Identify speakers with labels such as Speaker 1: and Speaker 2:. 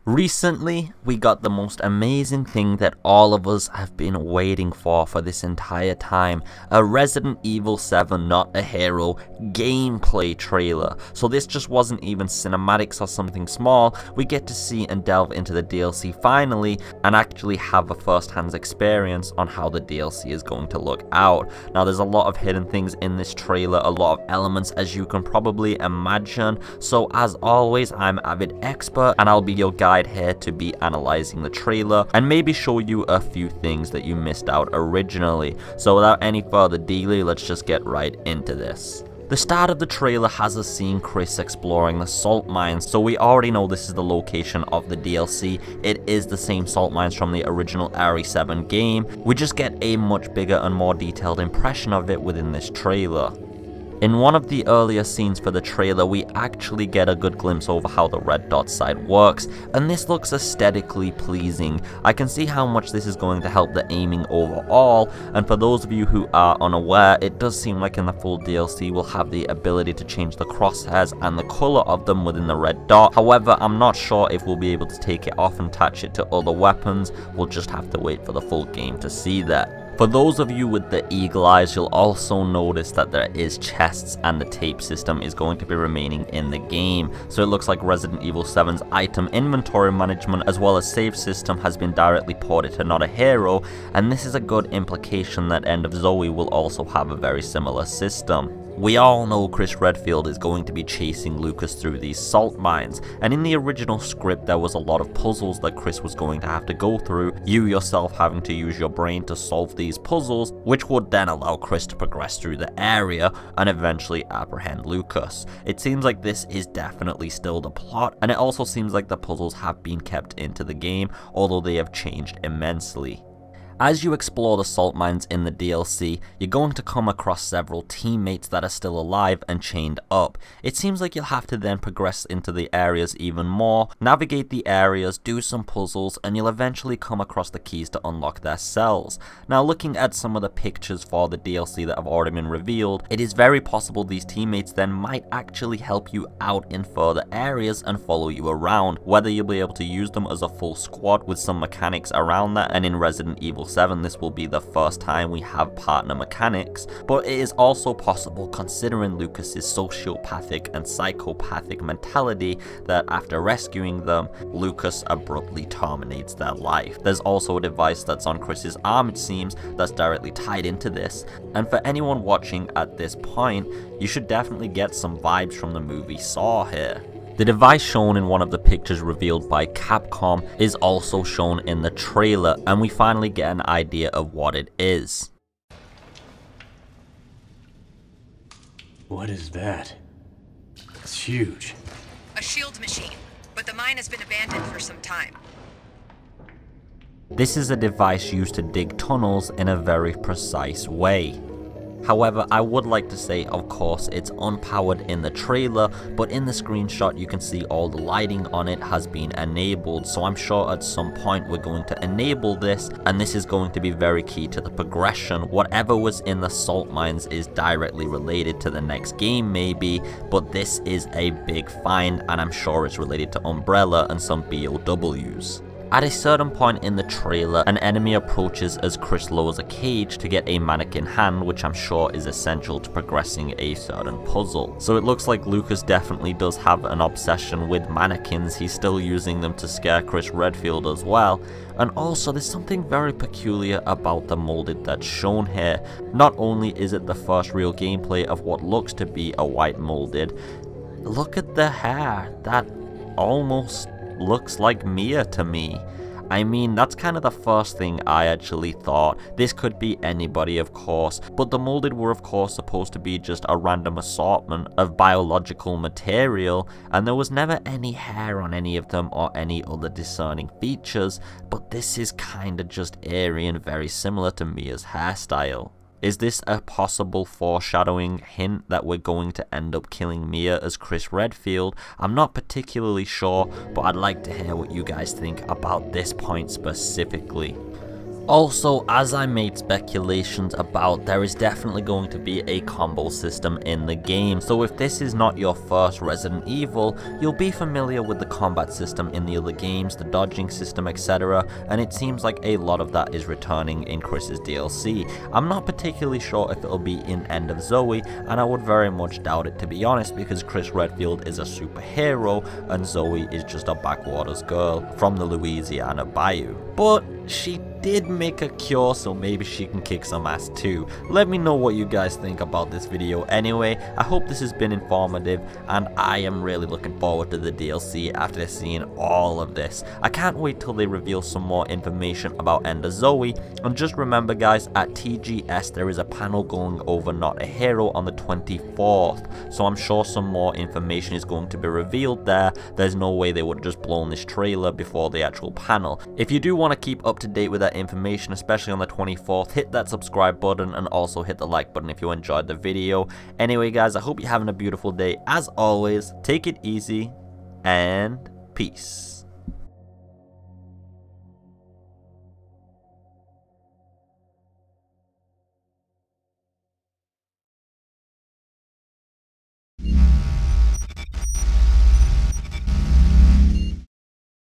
Speaker 1: Recently, we got the most amazing thing that all of us have been waiting for this entire time, a Resident Evil 7 Not a Hero gameplay trailer. So this just wasn't even cinematics or something small, we get to see and delve into the DLC finally, and actually have a first-hand experience on how the DLC is going to look out. Now there's a lot of hidden things in this trailer, a lot of elements as you can probably imagine, so as always I'm AvidExpert and I'll be your guide here to be analyzing the trailer and maybe show you a few things that you missed out originally. So without any further delay, let's just get right into this. The start of the trailer has us seeing Chris exploring the salt mines, so we already know this is the location of the DLC. It is the same salt mines from the original RE7 game. We just get a much bigger and more detailed impression of it within this trailer. In one of the earlier scenes for the trailer, we actually get a good glimpse over how the red dot sight works, and this looks aesthetically pleasing. I can see how much this is going to help the aiming overall, and for those of you who are unaware, it does seem like in the full DLC we'll have the ability to change the crosshairs and the color of them within the red dot. However, I'm not sure if we'll be able to take it off and attach it to other weapons. We'll just have to wait for the full game to see that. For those of you with the eagle eyes, you'll also notice that there is chests and the tape system is going to be remaining in the game. So it looks like Resident Evil 7's item inventory management as well as save system has been directly ported to Not a Hero, and this is a good implication that End of Zoe will also have a very similar system. We all know Chris Redfield is going to be chasing Lucas through these salt mines, and in the original script there was a lot of puzzles that Chris was going to have to go through, you yourself having to use your brain to solve these puzzles, which would then allow Chris to progress through the area and eventually apprehend Lucas. It seems like this is definitely still the plot, and it also seems like the puzzles have been kept into the game, although they have changed immensely. As you explore the salt mines in the DLC, you're going to come across several teammates that are still alive and chained up. It seems like you'll have to then progress into the areas even more, navigate the areas, do some puzzles, and you'll eventually come across the keys to unlock their cells. Now looking at some of the pictures for the DLC that have already been revealed, it is very possible these teammates then might actually help you out in further areas and follow you around, whether you'll be able to use them as a full squad with some mechanics around that, and in Resident Evil 7 this will be the first time we have partner mechanics, but it is also possible considering Lucas's sociopathic and psychopathic mentality that after rescuing them, Lucas abruptly terminates their life. There's also a device that's on Chris's arm, it seems, that's directly tied into this, and for anyone watching at this point, you should definitely get some vibes from the movie Saw here. The device shown in one of the pictures revealed by Capcom is also shown in the trailer, and we finally get an idea of what it is.
Speaker 2: What is that? It's huge.
Speaker 3: A shield machine, but the mine has been abandoned for some time.
Speaker 1: This is a device used to dig tunnels in a very precise way. However, I would like to say, of course, it's unpowered in the trailer, but in the screenshot you can see all the lighting on it has been enabled, so I'm sure at some point we're going to enable this, and this is going to be very key to the progression. Whatever was in the salt mines is directly related to the next game maybe, but this is a big find, and I'm sure it's related to Umbrella and some BOWs. At a certain point in the trailer, an enemy approaches as Chris lowers a cage to get a mannequin hand, which I'm sure is essential to progressing a certain puzzle. So it looks like Lucas definitely does have an obsession with mannequins. He's still using them to scare Chris Redfield as well. And also there's something very peculiar about the molded that's shown here. Not only is it the first real gameplay of what looks to be a white molded, look at the hair, that almost looks like Mia to me. I mean, that's kind of the first thing I actually thought. This could be anybody, of course, but the molded were of course supposed to be just a random assortment of biological material, and there was never any hair on any of them or any other discerning features, but this is kinda just eerie and very similar to Mia's hairstyle. Is this a possible foreshadowing hint that we're going to end up killing Mia as Chris Redfield? I'm not particularly sure, but I'd like to hear what you guys think about this point specifically. Also, as I made speculations about, there is definitely going to be a combo system in the game, so if this is not your first Resident Evil, you'll be familiar with the combat system in the other games, the dodging system, etc, and it seems like a lot of that is returning in Chris's DLC. I'm not particularly sure if it'll be in End of Zoe, and I would very much doubt it, to be honest, because Chris Redfield is a superhero and Zoe is just a backwaters girl from the Louisiana Bayou. But she did make a cure, so maybe she can kick some ass too. Let me know what you guys think about this video anyway. I hope this has been informative, and I am really looking forward to the DLC after seeing all of this. I can't wait till they reveal some more information about End of Zoe, and just remember guys, at TGS there is a panel going over Not a Hero on the 24th, so I'm sure some more information is going to be revealed there. There's no way they would have just blown this trailer before the actual panel. If you do want to keep up to date with that information, especially on the 24th, hit that subscribe button and also hit the like button if you enjoyed the video. Anyway guys, I hope you're having a beautiful day. As always, take it easy and peace.